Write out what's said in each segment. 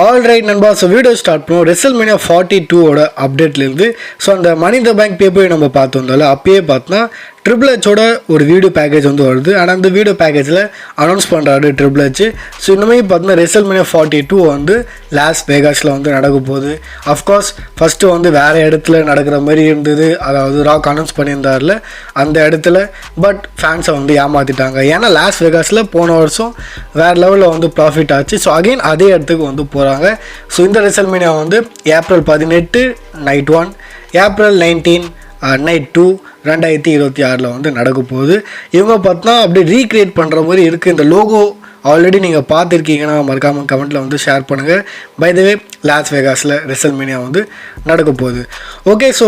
Alright நண்பா. So video start பண்ணுவோம். WrestleMania 42ஓட அப்டேட்லேருந்து. So அந்த மணி இந்த பேங்க் பேப்பர் நம்ம பார்த்துருந்தோம்ல, அப்பயே பார்த்தோன்னா ட்ரிபிள் ஹெச்சோட ஒரு வீடியோ பேக்கேஜ் வந்து வருது. ஆனால் அந்த வீடியோ பேக்கேஜில் அனௌன்ஸ் பண்ணுறாரு ட்ரிபிள் ஹெச். ஸோ இந்தமாதிரி பார்த்தோன்னா ரெசல்மேனியா 42 வந்து லாஸ் வேகாஸில் வந்து நடக்க போகுது. அஃப்கோர்ஸ் ஃபஸ்ட்டு வந்து வேறு இடத்துல நடக்கிற மாதிரி இருந்தது, அதாவது ராக் அனௌன்ஸ் பண்ணியிருந்தார்ல அந்த இடத்துல. பட் ஃபேன்ஸை வந்து ஏமாற்றிட்டாங்க. ஏன்னா லாஸ் வேகாஸில் போன வருஷம் வேறு லெவலில் வந்து ப்ராஃபிட் ஆச்சு. ஸோ அகெயின் அதே இடத்துக்கு வந்து போகிறாங்க. ஸோ இந்த ரெசல்மேனியா வந்து ஏப்ரல் 18 நைட் 1, ஏப்ரல் 19 நைட் 2 2026 வந்து நடக்க போகுது. இவங்க பார்த்தா அப்படியே ரீக்ரியேட் பண்ணுற மாதிரி இருக்குது. இந்த லோகோ ஆல்ரெடி நீங்கள் பார்த்துருக்கீங்கன்னா மறக்காமல் கமெண்ட்டில் வந்து ஷேர் பண்ணுங்கள். பை த வே லாஸ் வேகாஸில் ரெசல்மேனியா வந்து நடக்க போகுது. ஓகே, ஸோ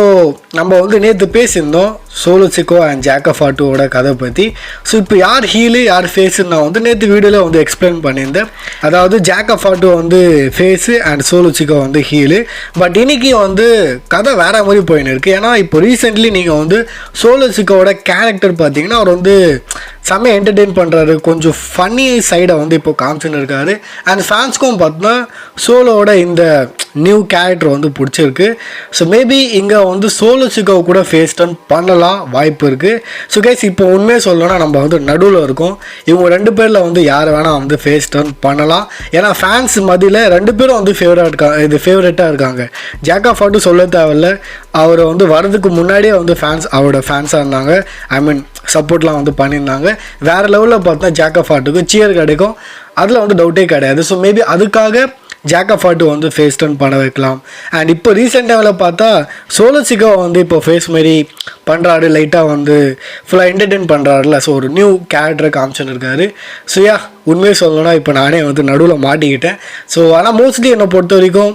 நம்ம வந்து நேற்று பேசியிருந்தோம் சோலோ சிக்கோ அண்ட் ஜாக்கப் ஃபாட்டோட கதை பற்றி. ஸோ இப்போ யார் ஹீலு யார் ஃபேஸுன்னு நான் வந்து நேற்று வீடியோவில் வந்து எக்ஸ்பிளைன் பண்ணியிருந்தேன். அதாவது ஜாக்கப் ஃபாட்டோ வந்து ஃபேஸு அண்ட் சோலோ சிக்கோ வந்து ஹீலு. பட் இன்றைக்கி வந்து கதை வேறு மாதிரி போயின்னு இருக்குது. ஏன்னா இப்போ ரீசெண்ட்லி நீங்கள் வந்து சோலோ சிக்கோவோட கேரக்டர் பார்த்தீங்கன்னா அவர் வந்து செம்மையாக என்டர்டெயின் பண்ணுறாரு. கொஞ்சம் ஃபன்னி சைடை வந்து இப்போ காமிச்சுன்னு இருக்காரு. அண்ட் ஃபேன்ஸ்க்கும் பார்த்தோன்னா சோலோவோட இந்த நியூ கேரக்டர் வந்து பிடிச்சிருக்கு. ஸோ மேபி இங்கே வந்து சோலோ சிக்கோ கூட ஃபேஸ் டர்ன் பண்ணலாம், வாய்ப்பு இருக்குது. ஸோ கைஸ் இப்போ உண்மையாக சொல்லணும்னா நம்ம வந்து நடுவில் இருக்கோம். இவங்க ரெண்டு பேரில் வந்து யார் வேணால் வந்து ஃபேஸ் டர்ன் பண்ணலாம். ஏன்னா ஃபேன்ஸ் மத்தியில் ரெண்டு பேரும் வந்து ஃபேவரட்டாக இருக்காங்க. ஜாக்கப் ஃபாட்டோ சொல்ல தேவையில்ல, அவர் வந்து வரதுக்கு முன்னாடியே வந்து அவரோட ஃபேன்ஸாக இருந்தாங்க. ஐ மீன் சப்போர்ட்லாம் வந்து பண்ணியிருந்தாங்க. வேறு லெவலில் பார்த்தா ஜாக்கப் ஃபாட்டுக்கு சியர் கிடைக்கும், அதில் வந்து டவுட்டே கிடையாது. ஸோ மேபி அதுக்காக ஜாக்கப் ஃபாட்டோ வந்து ஃபேஸ் டர்ன் பண்ண வைக்கலாம். அண்ட் இப்போ ரீசெண்ட் டைமில் பார்த்தா சோலோ சிக்கோ வந்து இப்போ ஃபேஸ் மாரி பண்ணுறாரு, லைட்டாக வந்து ஃபுல்லாக என்டர்டெயின் பண்ணுறாருல. ஸோ ஒரு நியூ கேரக்டரை காமிச்சுன்னு இருக்காரு. ஸோ உண்மையை சொல்லணும்னா இப்போ நானே வந்து நடுவில் மாட்டிக்கிட்டேன். ஸோ ஆனால் மோஸ்ட்லி என்னை பொறுத்த வரைக்கும்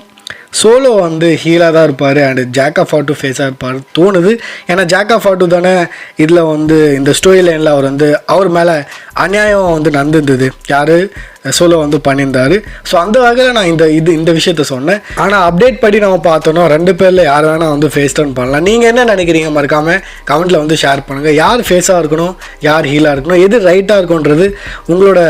சோலோ வந்து ஹீலாக தான் இருப்பார் அண்ட் ஜாக்கப் ஃபாட்டோ ஃபேஸாக இருப்பார் தோணுது. ஏன்னா ஜாக்கப் ஃபாட்டோ தானே இதில் வந்து இந்த ஸ்டோரி லைனில் அவர் மேலே அநியாயம் வந்து நடந்துருந்தது, யார் சோலோ வந்து பண்ணியிருந்தார். ஸோ அந்த வகையில் நான் இந்த விஷயத்த சொன்னேன். ஆனால் அப்டேட் படி நம்ம பார்த்தோன்னா ரெண்டு பேரில் யார் வேணால் வந்து ஃபேஸ் டர்ன் பண்ணலாம். நீங்கள் என்ன நினைக்கிறீங்க மறக்காமல் கமெண்ட்டில் வந்து ஷேர் பண்ணுங்கள். யார் ஃபேஸாக இருக்கணும், யார் ஹீலாக இருக்கணும், எது ரைட்டாக இருக்குன்றது உங்களோட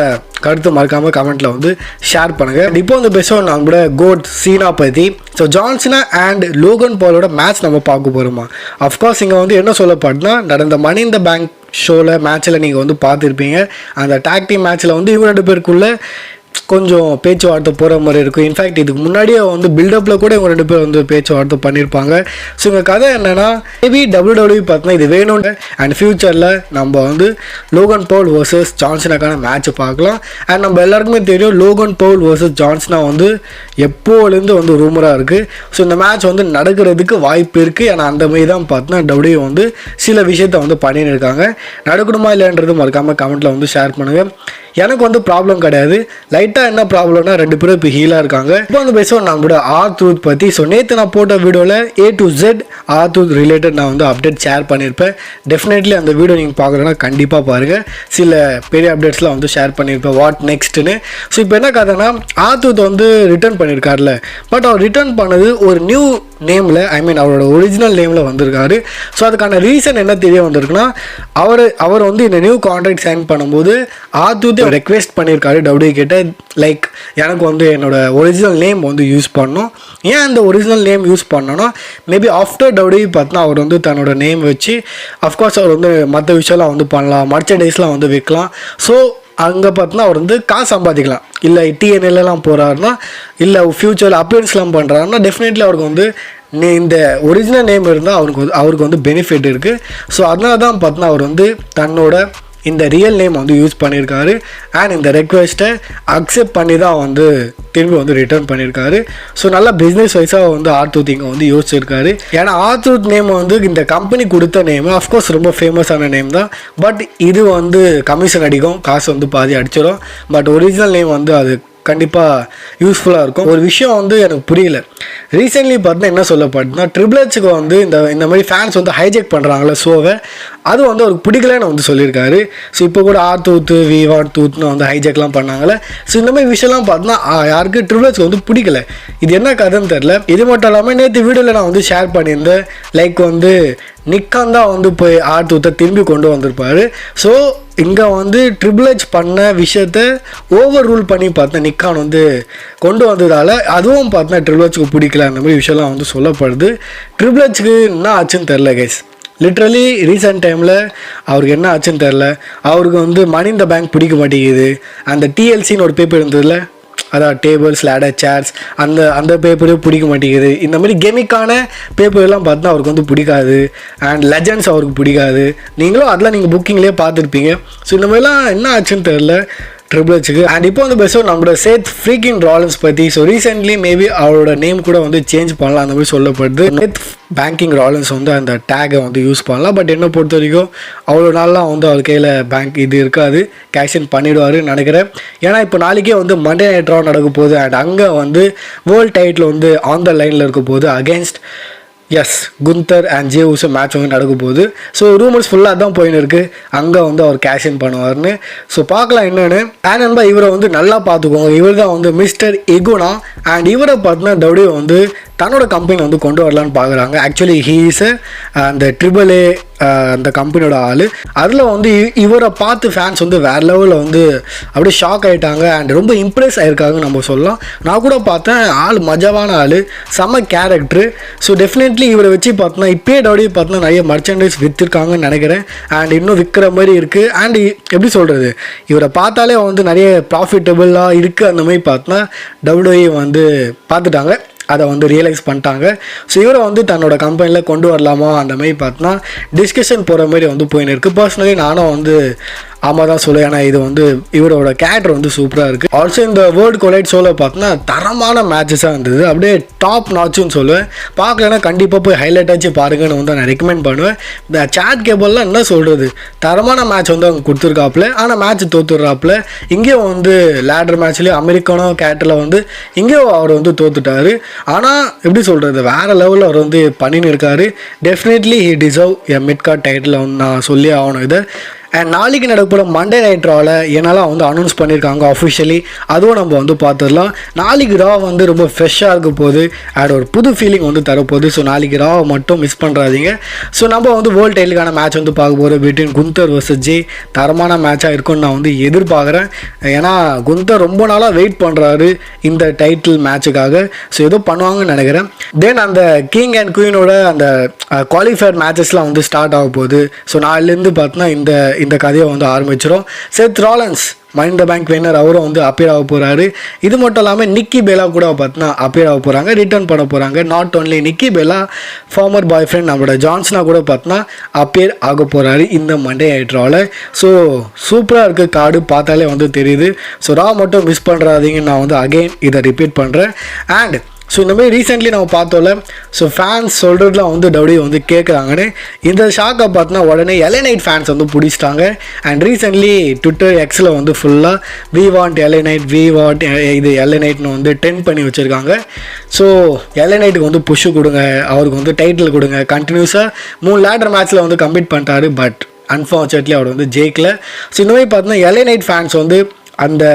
கருத்து மறக்காமல் கமெண்ட்டில் வந்து ஷேர் பண்ணுங்கள். இப்போ வந்து பேசுவோம் நான் கூட கோட் சீனா பற்றி. So John Cena and Logan பாலோட மேட்ச் நம்ம பார்க்க போகிறோமா. அஃப்கோர்ஸ் இங்கே வந்து என்ன சொல்லப்படுனா, நடந்த மணி இந்த பேங்க் ஷோவில் மேட்ச்சில் நீங்கள் வந்து பார்த்துருப்பீங்க. அந்த டாக் டீம் மேட்ச்சில் வந்து இவங்க ரெண்டு பேருக்குள்ளே கொஞ்சம் பேச்சுவார்த்தை போகிற மாதிரி இருக்கும். இன்ஃபேக்ட் இதுக்கு முன்னாடியே வந்து பில்டப்பில் கூட இவங்க ரெண்டு பேர் வந்து பேச்சுவார்த்தை பண்ணியிருப்பாங்க. ஸோ இவங்க கதை என்னென்னா, மேபி WWE பார்த்தோன்னா இது வேணும்னு அண்ட் ஃப்யூச்சரில் நம்ம வந்து லோகன் பவுல் வர்சஸ் ஜான்சனாக்கான மேட்ச் பார்க்கலாம். அண்ட் நம்ம எல்லாருக்குமே தெரியும் லோகன் பவுல் வர்சஸ் ஜான்சனா வந்து எப்போலேருந்து வந்து ரூமராக இருக்குது. ஸோ இந்த மேட்ச் வந்து நடக்கிறதுக்கு வாய்ப்பு இருக்குது. ஏன்னா அந்த மாதிரி தான் பார்த்தோன்னா WWE வந்து சில விஷயத்த வந்து பண்ணின்னு இருக்காங்க. நடக்கணுமா இல்லைன்றது மறக்காமல் கமெண்ட்டில் வந்து ஷேர் பண்ணுங்கள். எனக்கு வந்து ப்ராப்ளம் கிடையாது. லைட்டாக என்ன ப்ராப்ளம்னா ரெண்டு பேரும் இப்போ ஹீலாக இருக்காங்க. இப்போ வந்து பேசுவோம் நான் கூட R-Truth பற்றி. ஸோ நேற்று நான் போட்ட வீடியோவில் A to Z R-Truth related நான் வந்து அப்டேட் ஷேர் பண்ணியிருப்பேன். டெஃபினெட்லி அந்த வீடியோ நீங்கள் பார்க்குறேன்னா கண்டிப்பாக பாருங்கள். சில பெரிய அப்டேட்ஸ்லாம் வந்து ஷேர் பண்ணியிருப்பேன் வாட் நெக்ஸ்ட்டுன்னு. ஸோ இப்போ என்ன கதைன்னா, R-Truth வந்து ரிட்டர்ன் பண்ணியிருக்காருல. பட் அவர் ரிட்டர்ன் பண்ணது ஒரு நியூ நேமில், ஐ மீன் அவரோட ஒரிஜினல் நேமில் வந்திருக்காரு. ஸோ அதுக்கான ரீசன் என்ன தெரிய வந்திருக்குன்னா, அவர் வந்து இந்த நியூ கான்ட்ராக்ட் சைன் பண்ணும்போது R-Truth ரெக்வெஸ்ட் பண்ணியிருக்காரு WWE கிட்ட, லைக் எனக்கு வந்து என்னோட ஒரிஜினல் நேம் வந்து யூஸ் பண்ணணும். ஏன் அந்த ஒரிஜினல் நேம் யூஸ் பண்ணோன்னா, மேபி ஆஃப்டர் WWE பார்த்தா அவர் வந்து தன்னோட நேம் வச்சு அஃப்கோர்ஸ் அவர் வந்து மற்ற விஷயம்லாம் வந்து பண்ணலாம், மர்ச்சன்டைஸ்லாம் வந்து விற்கலாம். ஸோ அங்கே பார்த்தோன்னா அவர் வந்து காசு சம்பாதிக்கலாம். இல்லை TNLலாம் போகிறாருன்னா, இல்லை ஃப்யூச்சரில் அப்பியரன்ஸ்லாம் பண்ணுறாருன்னா டெஃபினெட்லி அவருக்கு வந்து இந்த ஒரிஜினல் நேம் இருந்தால் அவருக்கு வந்து பெனிஃபிட் இருக்குது. ஸோ அதனால தான் பார்த்தோன்னா அவர் வந்து தன்னோட இந்த ரியல் நேம் வந்து யூஸ் பண்ணியிருக்காரு. அண்ட் இந்த ரெக்வெஸ்ட்டை அக்செப்ட் பண்ணி தான் வந்து திரும்பி வந்து ரிட்டர்ன் பண்ணியிருக்காரு. ஸோ நல்லா பிஸ்னஸ் வைஸாக வந்து R-Truth இங்கே வந்து யோசிச்சிருக்காரு. ஏன்னா R-Truth நேம் வந்து இந்த கம்பெனி கொடுத்த நேம் அஃப்கோர்ஸ் ரொம்ப ஃபேமஸான நேம் தான். பட் இது வந்து கமிஷன் அடிக்கும், காசு வந்து பாதி அடிச்சிடும். பட் ஒரிஜினல் நேம் வந்து அது கண்டிப்பாக யூஸ்ஃபுல்லாக இருக்கும். ஒரு விஷயம் வந்து எனக்கு புரியல. ரீசெண்ட்லி பார்த்தா என்ன சொல்லப்படுதுன்னா, ட்ரிபிள் ஹெச்சுக்கு வந்து இந்த மாதிரி ஃபேன்ஸ் வந்து ஹைஜெக் பண்ணுறாங்களே ஷோவை, அது வந்து அவருக்கு பிடிக்கலன்னு வந்து சொல்லியிருக்காரு. ஸோ இப்போ கூட R-Truth வி வாட் ட்ரூத்னு வந்து ஹைஜெக்லாம் பண்ணாங்களே. ஸோ இந்த மாதிரி விஷயம்லாம் பார்த்தோன்னா யாருக்கு ட்ரிபிள் ஹெச்சுக்கு வந்து பிடிக்கல. இது என்ன கதைன்னு தெரில. இது மட்டும் இல்லாமல் நேற்று வீடியோவில் நான் வந்து ஷேர் பண்ணியிருந்தேன், லைக் வந்து நிக்கான் தான் வந்து போய் R-Truth திரும்பி கொண்டு வந்திருப்பார். ஸோ இங்கே வந்து ட்ரிபிள் ஹெச் பண்ண விஷயத்த ஓவர் ரூல் பண்ணி பார்த்தா நிக்கான் வந்து கொண்டு வந்ததால் அதுவும் பார்த்தா ட்ரிபிள் ஹெச்சுக்கு பிடிக்கல அந்த மாதிரி விஷயம்லாம் வந்து சொல்லப்படுது. ட்ரிபிள் ஹெச்சுக்கு என்ன ஆச்சுன்னு தெரில கைஸ். லிட்ரலி ரீசெண்ட் டைமில் அவருக்கு என்ன ஆச்சுன்னு தெரில. அவருக்கு வந்து மணி இந்த பேங்க் பிடிக்க மாட்டேங்குது. அந்த டிஎல்சின்னு ஒரு பேப்பர் இருந்ததில்ல, அதான் டேபிள்ஸ் லேடர் சேர்ஸ், அந்த பேப்பரே பிடிக்க மாட்டேங்குது. இந்த மாதிரி கெமிக்கான பேப்பர்லாம் பார்த்தா அவருக்கு வந்து பிடிக்காது. அண்ட் லெஜண்ட்ஸ் அவருக்கு பிடிக்காது. நீங்களும் அதெல்லாம் நீங்கள் புக்கிங்லேயே பார்த்துருப்பீங்க. ஸோ இந்த மாதிரிலாம் என்ன ஆச்சுன்னு தெரில ட்ரிபிள் ஹெச்சுக்கு. அண்ட் இப்போ வந்து பேசுவோம் நம்மளோட சேத் ஃப்ரீக்கிங் ராலன்ஸ் பற்றி. ஸோ ரீசென்ட்லி மேபி அவரோட நேம் கூட வந்து சேஞ்ச் பண்ணலாம் அந்த மாதிரி சொல்லப்படுது. சேத் பேங்கிங் ராலன்ஸ் வந்து அந்த டேகை வந்து யூஸ் பண்ணலாம். பட் என்னை பொறுத்த வரைக்கும் அவ்வளோ நாள்லாம் வந்து அவர் கையில் பேங்க் இது இருக்காது, கேஷ் இன் பண்ணிவிடுவாருன்னு நினைக்கிறேன். ஏன்னா இப்போ நாளைக்கே வந்து மண்டே நைட் ரா நடக்க போகுது. அண்ட் அங்கே வந்து வேர்ல்ட் டைட்டில் வந்து ஆன் த லைனில் இருக்க போகுது against Gunder and J Uso match வந்து நடக்க போகுது. ஸோ ரூமர்ஸ் ஃபுல்லாக தான் போயின்னு இருக்குது அங்கே வந்து அவர் கேஷ் இன் பண்ணுவார்னு. ஸோ பார்க்கலாம் என்னென்னு. நண்பா இவரை வந்து நல்லா பார்த்துக்கோங்க. இவர் தான் வந்து மிஸ்டர் எகுனா. அண்ட் இவரை பார்த்தீங்கன்னா டபிள்யூ வந்து தன்னோட கம்பெனி வந்து கொண்டு வரலான்னு பார்க்குறாங்க. ஆக்சுவலி ஹீஸ் அந்த ட்ரிபிள் ஏ அந்த கம்பெனியோட ஆள். அதில் வந்து இவரை பார்த்து ஃபேன்ஸ் வந்து வேறு லெவலில் வந்து அப்படியே ஷாக் ஆகிட்டாங்க. அண்ட் ரொம்ப இம்ப்ரெஸ் ஆகிருக்காங்கன்னு நம்ம சொல்லலாம். நான் கூட பார்த்தேன் ஆள் மஜாவான ஆள், செம்ம கேரக்டரு. ஸோ டெஃபினெட்லி இவரை வச்சு பார்த்தோன்னா இப்போயே டபிள்யூ பார்த்தோன்னா நிறைய மர்ச்சன்டைஸ் விற்றுருக்காங்கன்னு நினைக்கிறேன். அண்ட் இன்னும் விற்கிற மாதிரி இருக்குது. அண்ட் எப்படி சொல்கிறது, இவரை பார்த்தாலே வந்து நிறைய ப்ராஃபிட்டபுளாக இருக்குது அந்த மாதிரி பார்த்தோன்னா டபிள்யூ வந்து பார்த்துட்டாங்க, அதை வந்து ரியலைஸ் பண்ணிட்டாங்க. ஸோ இவரை வந்து தன்னோட கம்பெனியில் கொண்டு வரலாமா அந்த மாதிரி பார்த்தோன்னா டிஸ்கஷன் போகிற மாதிரி வந்து போயின்னு இருக்குது. பர்சனலி நானும் வந்து ஆமாம் தான் சொல்லுவேன். ஏன்னா இது வந்து இவரோட கேரக்டர் வந்து சூப்பராக இருக்குது. ஆல்சோ இந்த வேர்ல்டு கொலைட் ஷோவில் பார்த்தோன்னா தரமான மேட்சஸாக இருந்தது, அப்படியே டாப் நாச்சுன்னு சொல்லுவேன். பார்க்கலன்னா கண்டிப்பாக போய் ஹைலைட் ஆச்சு பாருங்கன்னு வந்து நான் ரெக்கமெண்ட் பண்ணுவேன். இந்த சாட் கேபிள்லாம் என்ன சொல்கிறது, தரமான மேட்ச் வந்து அவங்க கொடுத்துருக்காப்புல. ஆனால் மேட்ச் தோத்துடுறாப்புல. இங்கேயும் வந்து லேடர் மேட்ச்லேயும் அமெரிக்கானோ கேரக்டரில் வந்து இங்கேயும் அவர் வந்து தோத்துட்டார். ஆனால் எப்படி சொல்கிறது, வேறு லெவலில் அவர் வந்து பண்ணின்னு இருக்காரு. Definitely he deserve a mid card title வந்து நான் சொல்லி ஆகணும் இதை. அண்ட் நாளைக்கு நடக்கப்போகிற மண்டே நைட் ராவில் என்னெல்லாம் வந்து அனௌன்ஸ் பண்ணியிருக்காங்க அஃபிஷியலி, அதுவும் நம்ம வந்து பார்த்துடலாம். நாளைக்கு ரா வந்து ரொம்ப ஃப்ரெஷ்ஷாக இருக்க போகுது. அண்ட் ஒரு புது ஃபீலிங் வந்து தரப்போகுது. ஸோ நாளைக்கு ராவை மட்டும் மிஸ் பண்ணுறாதீங்க. ஸோ நம்ம வந்து வேர்ல்டு டைட்டிலுக்கான மேட்ச் வந்து பார்க்க போகிறோம் பிட்வீன் குந்தர் வர்சஸ் ஜே. தரமான மேட்சாக இருக்கும்னு நான் வந்து எதிர்பார்க்குறேன். ஏன்னா குந்தர் ரொம்ப நாளாக வெயிட் பண்ணுறாரு இந்த டைட்டில் மேட்சுக்காக. ஸோ ஏதோ பண்ணுவாங்கன்னு நினைக்கிறேன். தென் அந்த கிங் அண்ட் குயினோட அந்த குவாலிஃபயர் மேட்சஸ்லாம் வந்து ஸ்டார்ட் ஆக போகுது. ஸோ நாளிலேருந்து பார்த்தோன்னா இந்த கதையை வந்து ஆரம்பிச்சிடும். சேத் ராலன்ஸ் மணி இந்த பேங்க் வின்னர் அவரும் வந்து அப்பியர் ஆக போகிறாரு. இது மட்டும் இல்லாமல் நிக்கி பெல்லா கூட பார்த்தீங்கன்னா அப்பியர் ஆக போகிறாங்க, ரிட்டர்ன் பண்ண போகிறாங்க. Not only Nikki Bella, former boyfriend நம்மளோட ஜான்சனா கூட பார்த்தீங்கன்னா அப்பியர் ஆக போகிறாரு இந்த மண்டே நைட் ராவில். ஸோ சூப்பராக இருக்குது கார்டு, பார்த்தாலே வந்து தெரியுது. ஸோ ரா மட்டும் மிஸ் பண்ணுறாதீங்கன்னு நான் வந்து அகெயின் இதை ரிப்பீட் பண்ணுறேன். அண்ட் ஸோ இந்த மாதிரி ரீசெண்ட்லி நம்ம பார்த்தோம்ல, ஸோ ஃபேன்ஸ் சொல்கிறதுலாம் வந்து டபிள்யூ வந்து கேட்குறாங்கன்னு. இந்த ஷாக்கை பார்த்தோன்னா உடனே எல்ஏ நைட் ஃபேன்ஸ் வந்து பிடிச்சிட்டாங்க. அண்ட் ரீசெண்ட்லி ட்விட்டர் எக்ஸில் வந்து ஃபுல்லாக we want LA night, we want இது எல்ஏ நைட்னு வந்து ட்ரெண்ட் பண்ணி வச்சுருக்காங்க. ஸோ எல்ஏ நைட்டுக்கு வந்து புஷ்ஷு கொடுங்க, அவருக்கு வந்து டைட்டில் கொடுங்க. கண்டினியூஸாக 3 லேடர் மேட்ச்சில் வந்து கம்ப்ளீட் பண்ணிட்டாரு. பட் அன்ஃபார்ச்சுனேட்லி அவர் வந்து ஜெயிக்கல. ஸோ இந்த மாதிரி பார்த்தோன்னா எல்ஏ நைட் ஃபேன்ஸ் வந்து அந்த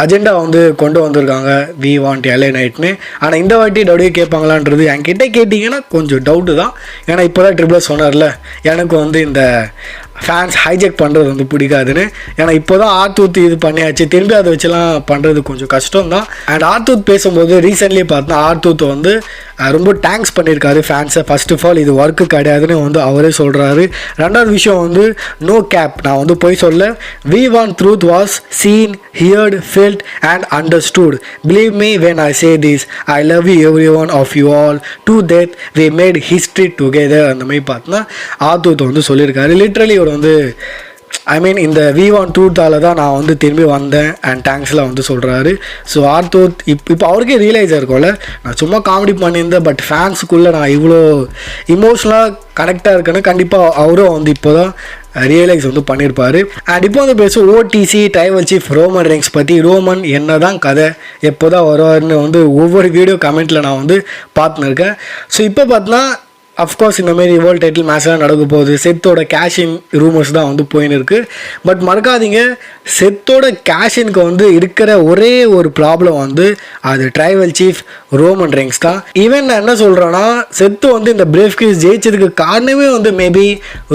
அஜெண்டா வந்து கொண்டு வந்திருக்காங்க, வி வாண்ட் எல்ஏ நைட்னு. ஆனால் இந்த வாட்டி டபிள்யூ கேட்பாங்களான்றது என்கிட்ட கேட்டிங்கன்னா கொஞ்சம் டவுட்டு தான். ஏன்னா இப்போ தான் ட்ரிபிள் சொன்னார்ல, எனக்கு வந்து இந்த ஃபேன்ஸ் ஹைஜெக் பண்ணுறது வந்து பிடிக்காதுன்னு. ஏன்னா இப்போ தான் ஆர்த்தூத் இது பண்ணியாச்சு, திரும்பி அதை வச்சுலாம் பண்ணுறது கொஞ்சம் கஷ்டம் தான். அண்ட் ஆர்த்தூத் பேசும்போது ரீசெண்ட்லி பார்த்தா ஆர்த்தூத் வந்து ரொம்ப தேங்க்ஸ் பண்ணியிருக்காரு ஃபேன்ஸை. ஃபர்ஸ்ட் ஆஃப் ஆல் இது ஒர்க்கு கிடையாதுன்னு வந்து அவரே சொல்கிறாரு. ரெண்டாவது விஷயம் வந்து நோ கேப், நான் வந்து போய் சொல்ல, we want truth was seen, heard, felt and understood. Believe me when I say this, I love you every one of you all to death we made history together. அந்த மாதிரி பார்த்தோன்னா ஆர்த்தூத் வந்து சொல்லியிருக்காரு. Literally ஒரு வந்து ஐ மீன் இந்த வி வாண்ட் ட்ரூத்தால் தான் நான் வந்து திரும்பி வந்தேன் அண்ட் தேங்க்ஸ்லாம் வந்து சொல்கிறாரு. ஸோ ஆர்த்தூத் இப்போ அவருக்கே ரியலைஸ் ஆயிருக்கோம்ல, நான் சும்மா காமெடி பண்ணியிருந்தேன், பட் ஃபேன்ஸுக்குள்ளே நான் இவ்வளோ இமோஷ்னலாக கனெக்டாக இருக்கேன்னு கண்டிப்பாக அவரும் வந்து இப்போ தான் ரியலைஸ் வந்து பண்ணியிருப்பார். அண்ட் இப்போ வந்து பேசுவோம் Odissi tribal chief Roman Reigns பற்றி. ரோமன் என்ன தான் கதை, எப்போ தான் வருவார்னு வந்து ஒவ்வொரு வீடியோ கமெண்ட்டில் நான் வந்து பார்த்துன்னு இருக்கேன். ஸோ இப்போ பார்த்தோன்னா அஃப்கோர்ஸ் இந்தமாரி வேர்ல்டு டைட்டில் மேட்ச்லாம் நடக்க போகுது. செத்தோட கேஷின் ரூமர்ஸ் தான் வந்து போயின்னு இருக்குது. பட் மறக்காதீங்க, செத்தோட கேஷினுக்கு வந்து இருக்கிற ஒரே ஒரு ப்ராப்ளம் வந்து அது ட்ரைபல் சீஃப் ரோமன் ரெயின்ஸ் தான். ஈவன் நான் என்ன சொல்கிறேன்னா, செத்து வந்து இந்த பிரேவ் கிஸ் ஜெயிச்சதுக்கு காரணமே வந்து மேபி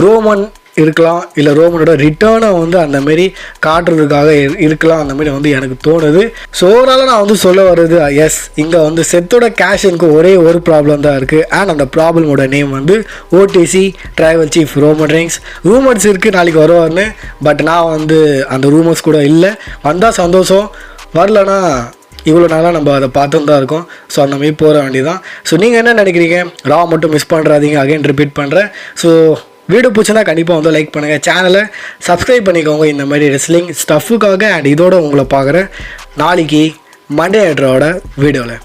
ரோமன் இருக்கலாம், இல்லை ரோமனோட ரிட்டர்னை வந்து அந்தமாரி காட்டுறதுக்காக இருக்கலாம் அந்தமாரி வந்து எனக்கு தோணுது. ஸோ ஓவராலாக நான் வந்து சொல்ல வருது எஸ், இங்கே வந்து செத்தோட கேஷனுக்கு ஒரே ஒரு ப்ராப்ளம் தான் இருக்குது. அண்ட் அந்த ப்ராப்ளமோட நேம் வந்து OTC tribal chief Roman Reigns. Rumours இருக்குது நாளைக்கு வருவார்னு, பட் நான் வந்து அந்த ரூமர்ஸ் கூட இல்லை. வந்தால் சந்தோஷம், வரலன்னா இவ்வளோ நாளாக நம்ம அதை பார்த்துன்னு தான் இருக்கோம். ஸோ அந்த மாதிரி போகிற வேண்டியதான். ஸோ நீங்கள் என்ன நினைக்கிறீங்க? ரா மட்டும் மிஸ் பண்ணுறாதீங்க, அகைன் ரிப்பீட் பண்ணுறேன். ஸோ வீடியோ பிடிச்சினா கண்டிப்பாக வந்து லைக் பண்ணுங்கள், சேனலை சப்ஸ்கிரைப் பண்ணிக்கோங்க இந்த மாதிரி ரெஸ்லிங் ஸ்டஃபுக்காக. அண்ட் இதோட உங்களை பார்க்குறேன் நாளைக்கு மண்டே நைட்டரோட வீடியோவில்.